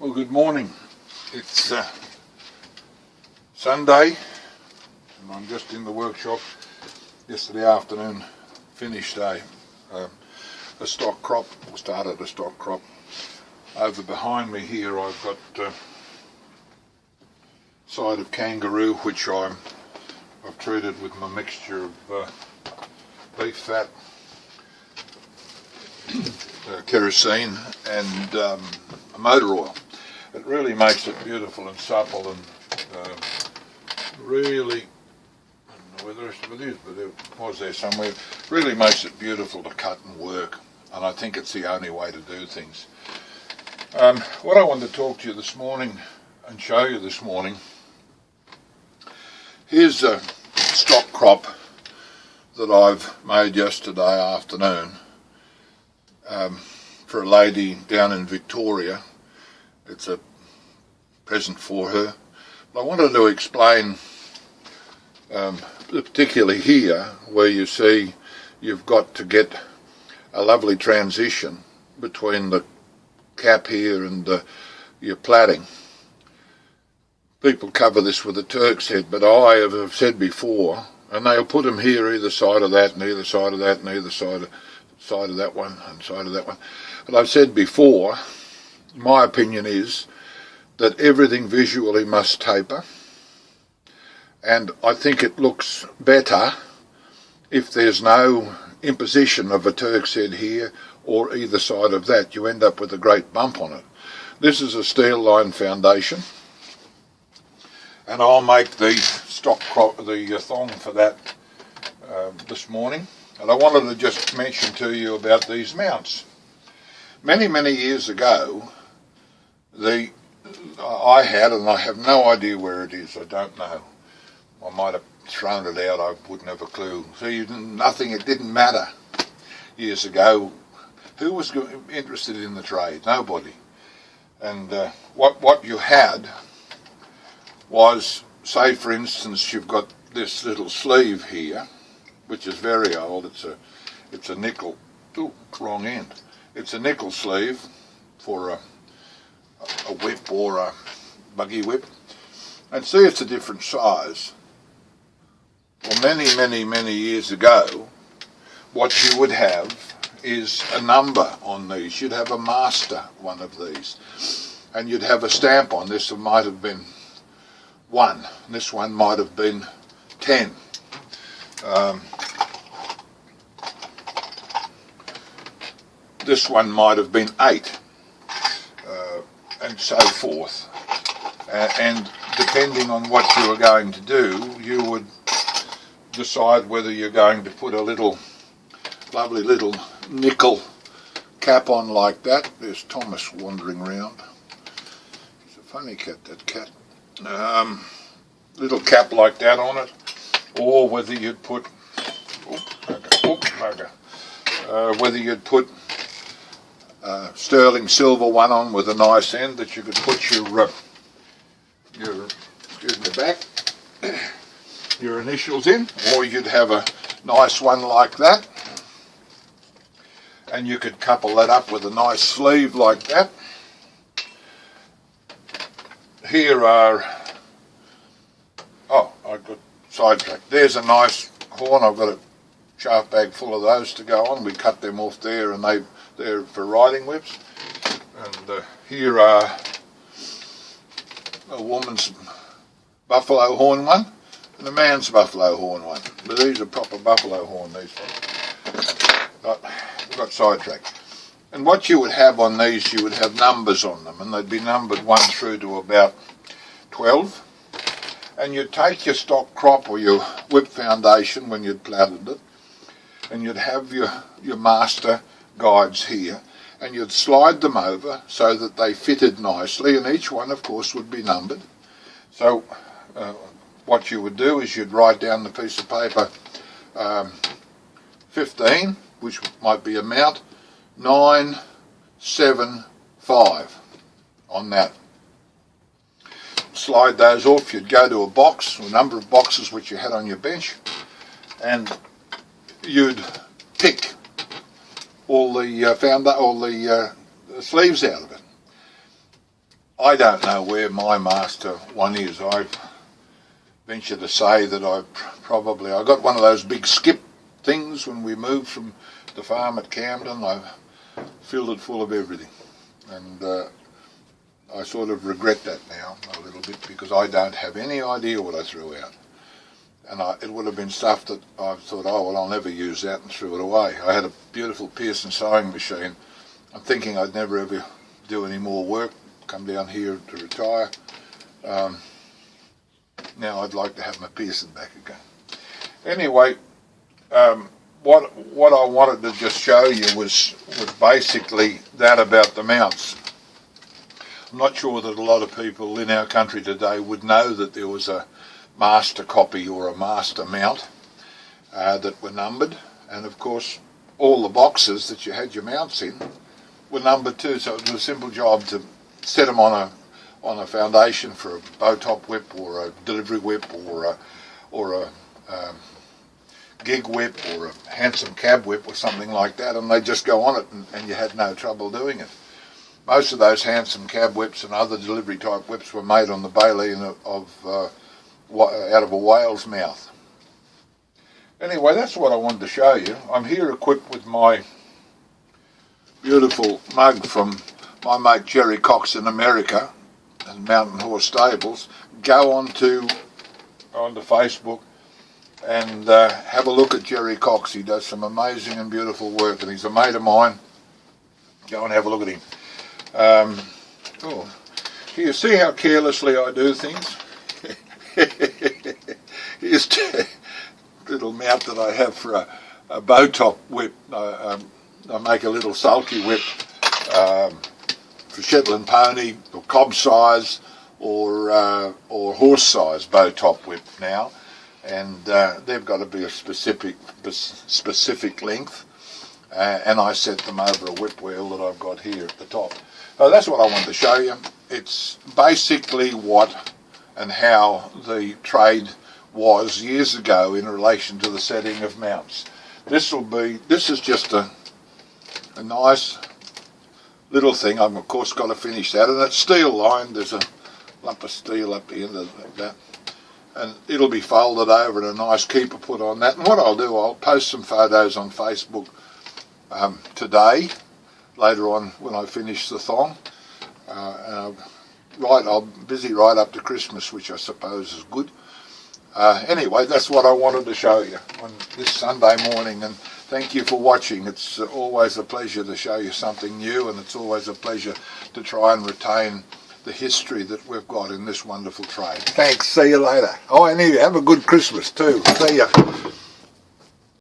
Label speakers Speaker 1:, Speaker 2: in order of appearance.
Speaker 1: Well, good morning. It's Sunday, and I'm just in the workshop. Yesterday afternoon, finished a stock crop, or started a stock crop. Over behind me here, I've got side of kangaroo, which I've treated with my mixture of beef fat, kerosene, and motor oil. It really makes it beautiful and supple, and really, I don't know where the rest of it is, but it was there somewhere. Really makes it beautiful to cut and work, and I think it's the only way to do things. What I wanted to talk to you this morning and show you this morning, here's a stock crop that I've made yesterday afternoon for a lady down in Victoria. It's a present for her. But I wanted to explain, particularly here, where you see you've got to get a lovely transition between the cap here and your plaiting. People cover this with a Turk's head, but I have said before, and they'll put them here either side of that and either side of that and either side of that one and side of that one. And I've said before, my opinion is that everything visually must taper, and I think it looks better if there's no imposition of a Turk's head here or either side of that. You end up with a great bump on it. This is a steel line foundation, and I'll make the stock crop, the thong for that this morning. And I wanted to just mention to you about these mounts. Many years ago, I had, and I have no idea where it is, I don't know. I might have thrown it out, I wouldn't have a clue. See, nothing, it didn't matter years ago. Who was interested in the trade? Nobody. And what you had was, say for instance, you've got this little sleeve here, which is very old. It's a nickel, ooh, wrong end. It's a nickel sleeve for a whip or a buggy whip, and see, it's a different size. Well, many years ago, what you would have is a number on these. You'd have a master one of these, and you'd have a stamp on this. It might have been 1, this one might have been 10. This one might have been 8. And so forth, and depending on what you were going to do, you would decide whether you're going to put a lovely little nickel cap on like that. There's Thomas wandering around. He's a funny cat, that cat. Little cap like that on it, or whether you'd put, whether you'd put sterling silver one on with a nice end that you could put your your initials in, or you'd have a nice one like that, and you could couple that up with a nice sleeve like that. Here are, oh, I got sidetracked. There's a nice horn. I've got a shaft bag full of those to go on. We cut them off there, and they're for riding whips. And here are a woman's buffalo horn one and a man's buffalo horn one. But these are proper buffalo horn, these ones. We got sidetracked. And what you would have on these, you would have numbers on them, and they'd be numbered 1 through to about 12. And you'd take your stock crop or your whip foundation when you'd plaited it, and you'd have your master guides here, and you'd slide them over so that they fitted nicely, and each one of course would be numbered. So what you would do is you'd write down the piece of paper 15, which might be a mount, 9, 7, 5 on that. Slide those off. You'd go to a box, a number of boxes which you had on your bench, and you'd pick all the sleeves out of it. I don't know where my master one is. I venture to say that I got one of those big skip things when we moved from the farm at Camden. I filled it full of everything, and I sort of regret that now a little bit, because I don't have any idea what I threw out. And it would have been stuff that I thought, oh well, I'll never use that, and threw it away. I had a beautiful Pearson sewing machine. I'm thinking I'd never ever do any more work, come down here to retire. Now I'd like to have my Pearson back again. Anyway, what I wanted to just show you was basically that about the mounts. I'm not sure that a lot of people in our country today would know that there was a master copy or a master mount that were numbered, and of course all the boxes that you had your mounts in were numbered too, so it was a simple job to set them on a foundation for a bow top whip or a delivery whip or a gig whip or a handsome cab whip or something like that, and they just go on it, and you had no trouble doing it. Most of those handsome cab whips and other delivery type whips were made on the baleen out of a whale's mouth. Anyway, that's what I wanted to show you. I'm here equipped with my beautiful mug from my mate Jerry Cox in America and Mountain Horse Stables. Go onto Facebook and have a look at Jerry Cox. He does some amazing and beautiful work, and he's a mate of mine. Go and have a look at him. Do you see how carelessly I do things? Here's a little mount that I have for a bow top whip. I make a little sulky whip for Shetland pony or cob size or horse size bow top whip now, and they've got to be a specific length, and I set them over a whip wheel that I've got here at the top. So that's what I wanted to show you. It's basically what and how the trade was years ago in relation to the setting of mounts. This is just a nice little thing. I've of course got to finish that, and it's steel lined. There's a lump of steel up the end of that, and it'll be folded over and a nice keeper put on that. And what I'll do, I'll post some photos on Facebook today, later on when I finish the thong. I'll be busy right up to Christmas, which I suppose is good. Anyway, that's what I wanted to show you on this Sunday morning, and thank you for watching. It's always a pleasure to show you something new, and it's always a pleasure to try and retain the history that we've got in this wonderful trade. Thanks, see you later. Oh, and have a good Christmas too. See ya.